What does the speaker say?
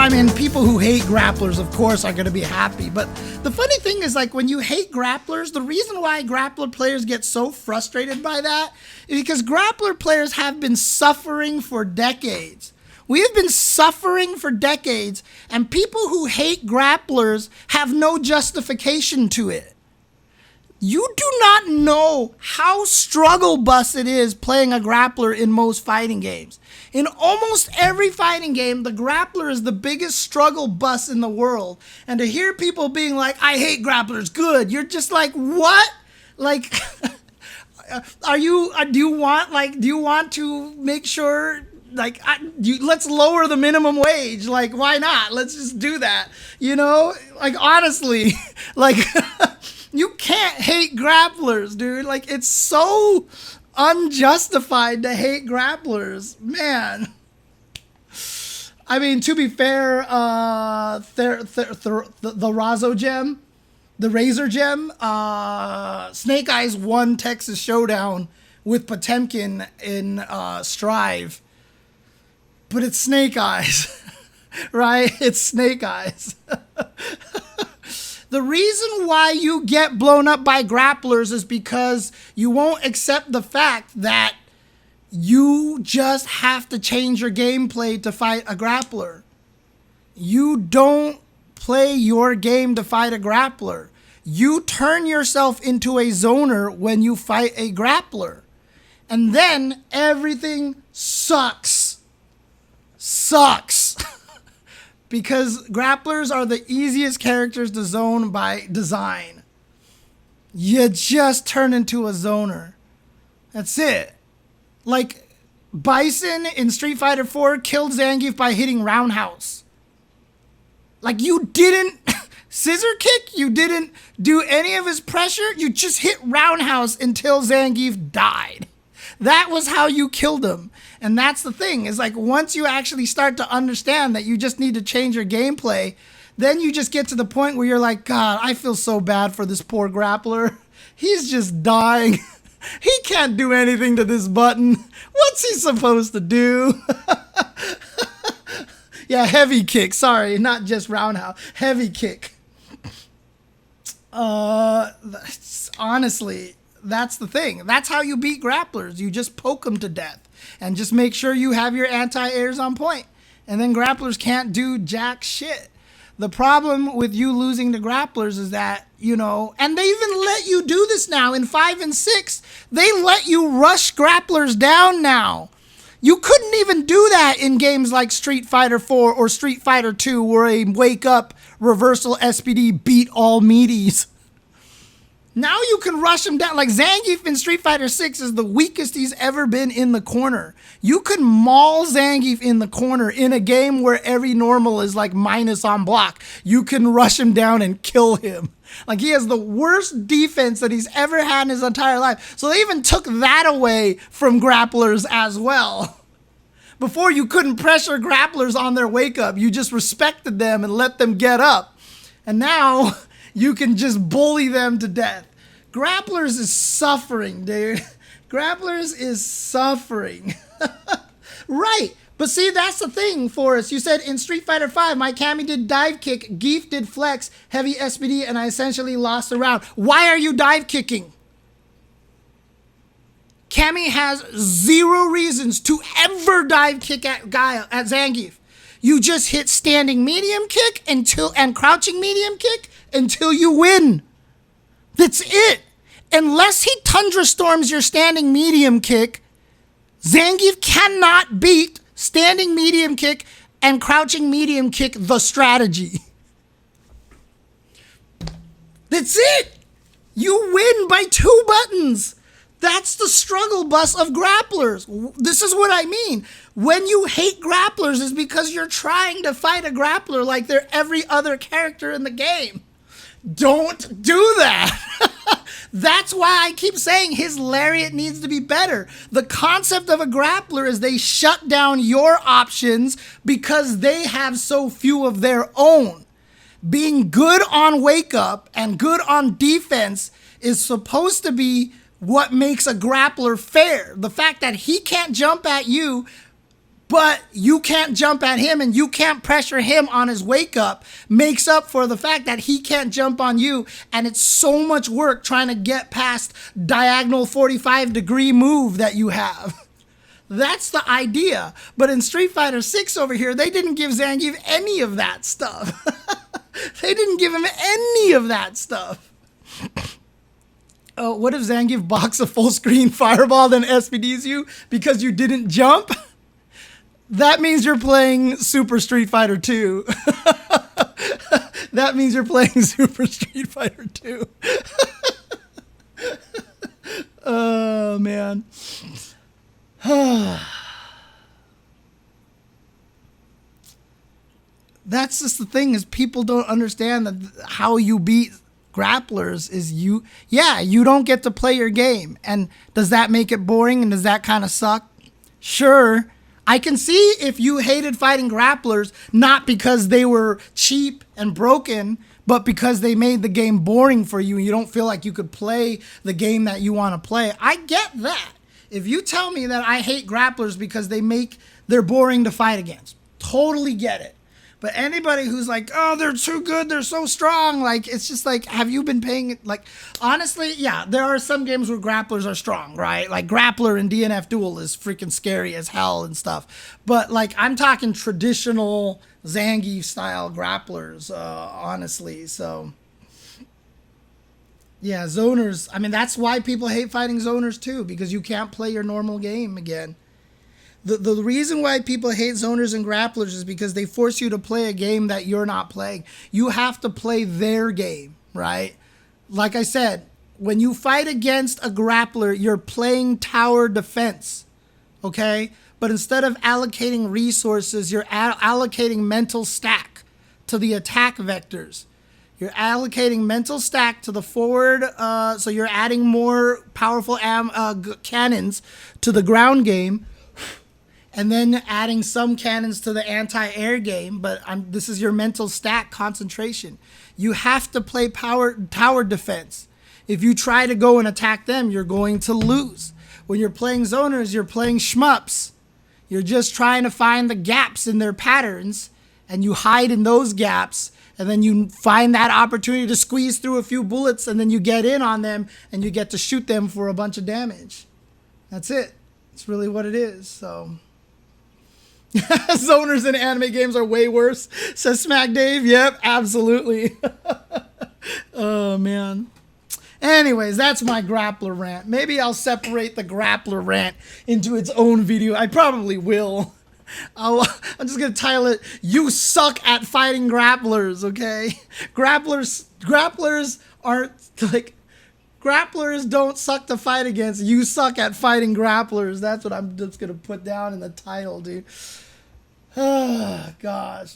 I mean, people who hate grapplers, of course, are going to be happy. But the funny thing is, like, when you hate grapplers, the reason why grappler players get so frustrated by that is because grappler players have been suffering for decades. We have been suffering for decades, and people who hate grapplers have no justification to it. You do not know how struggle bus it is playing a grappler in most fighting games. In almost every fighting game, the grappler is the biggest struggle bus in the world. And to hear people being like, I hate grapplers, good. You're just like, what? Like, do you want to make sure, like, let's lower the minimum wage. Like, why not? Let's just do that. You know, like, honestly, like, you can't hate grapplers, dude. Like, it's so unjustified to hate grapplers, man. I mean, to be fair, the Razor Gem, Snake Eyes won Texas Showdown with Potemkin in Strive, but it's Snake Eyes, right? It's Snake Eyes. The reason why you get blown up by grapplers is because you won't accept the fact that you just have to change your gameplay to fight a grappler. You don't play your game to fight a grappler. You turn yourself into a zoner when you fight a grappler. And then everything sucks. Because grapplers are the easiest characters to zone by design. You just turn into a zoner. That's it. Like, Bison in Street Fighter 4 killed Zangief by hitting roundhouse. Like, you didn't scissor kick, you didn't do any of his pressure, you just hit roundhouse until Zangief died. That was how you killed him. And that's the thing, is like, once you actually start to understand that you just need to change your gameplay, then you just get to the point where you're like, God, I feel so bad for this poor grappler. He's just dying. He can't do anything to this button. What's he supposed to do? Yeah, heavy kick. Sorry, not just roundhouse. Heavy kick. Honestly, that's the thing. That's how you beat grapplers. You just poke them to death. And just make sure you have your anti-airs on point. And then grapplers can't do jack shit. The problem with you losing to grapplers is that, you know, and they even let you do this now in 5 and 6. They let you rush grapplers down now. You couldn't even do that in games like Street Fighter 4 or Street Fighter 2, where a wake-up reversal SPD beat all meaties. Now you can rush him down. Like, Zangief in Street Fighter 6 is the weakest he's ever been in the corner. You can maul Zangief in the corner in a game where every normal is like minus on block. You can rush him down and kill him. Like, he has the worst defense that he's ever had in his entire life. So they even took that away from grapplers as well. Before, you couldn't pressure grapplers on their wake up. You just respected them and let them get up. And now you can just bully them to death. Grapplers is suffering, dude. Grapplers is suffering. Right. But see, that's the thing, Forrest. You said in Street Fighter 5, my Cammy did dive kick, Geef did flex, heavy SPD, and I essentially lost the round. Why are you dive kicking? Cammy has 0 reasons to ever dive kick at Zangief. You just hit standing medium kick and crouching medium kick until you win. That's it. Unless he Tundra Storms your standing medium kick, Zangief cannot beat standing medium kick and crouching medium kick the strategy. That's it. You win by 2 buttons. That's the struggle bus of grapplers. This is what I mean. When you hate grapplers is because you're trying to fight a grappler like they're every other character in the game. Don't do that. That's why I keep saying his lariat needs to be better. The concept of a grappler is they shut down your options because they have so few of their own. Being good on wake up and good on defense is supposed to be what makes a grappler fair. The fact that he can't jump at you, but you can't jump at him and you can't pressure him on his wake up, makes up for the fact that he can't jump on you, and it's so much work trying to get past diagonal 45-degree move that you have. That's the idea. But in Street Fighter 6 over here, they didn't give Zangief any of that stuff. They didn't give him any of that stuff. Oh, what if Zangief blocks a full screen fireball then SPDs you because you didn't jump? That means you're playing Super Street Fighter 2. That means you're playing Super Street Fighter 2. Oh, man. That's just the thing, is people don't understand that how you beat grapplers is you don't get to play your game. And does that make it boring, and does that kind of suck? Sure. I can see if you hated fighting grapplers, not because they were cheap and broken, but because they made the game boring for you and you don't feel like you could play the game that you want to play. I get that. If you tell me that I hate grapplers because they're boring to fight against, totally get it. But anybody who's like, oh, they're too good, they're so strong, like, it's just like, have you been paying, like, honestly, yeah, there are some games where grapplers are strong, right? Like Grappler in DNF Duel is freaking scary as hell and stuff. But, like, I'm talking traditional Zangief style grapplers, honestly, so. Yeah, zoners, I mean, that's why people hate fighting zoners too, because you can't play your normal game again. The reason why people hate zoners and grapplers is because they force you to play a game that you're not playing. You have to play their game, right? Like I said, when you fight against a grappler, you're playing tower defense, okay? But instead of allocating resources, you're allocating mental stack to the attack vectors. You're allocating mental stack to the forward, so you're adding more powerful cannons to the ground game, and then adding some cannons to the anti-air game, but this is your mental stack concentration. You have to play tower defense. If you try to go and attack them, you're going to lose. When you're playing zoners, you're playing shmups. You're just trying to find the gaps in their patterns, and you hide in those gaps, and then you find that opportunity to squeeze through a few bullets, and then you get in on them, and you get to shoot them for a bunch of damage. That's it. It's really what it is, so... Zoners in anime games are way worse, says Smack Dave. Yep, absolutely. Oh, man. Anyways, that's my grappler rant. Maybe I'll separate the grappler rant into its own video. I probably will. I'm just going to title it, You Suck at Fighting Grapplers, okay? Grapplers aren't, like... Grapplers don't suck to fight against. You suck at fighting grapplers. That's what I'm just going to put down in the title, dude. Oh, gosh.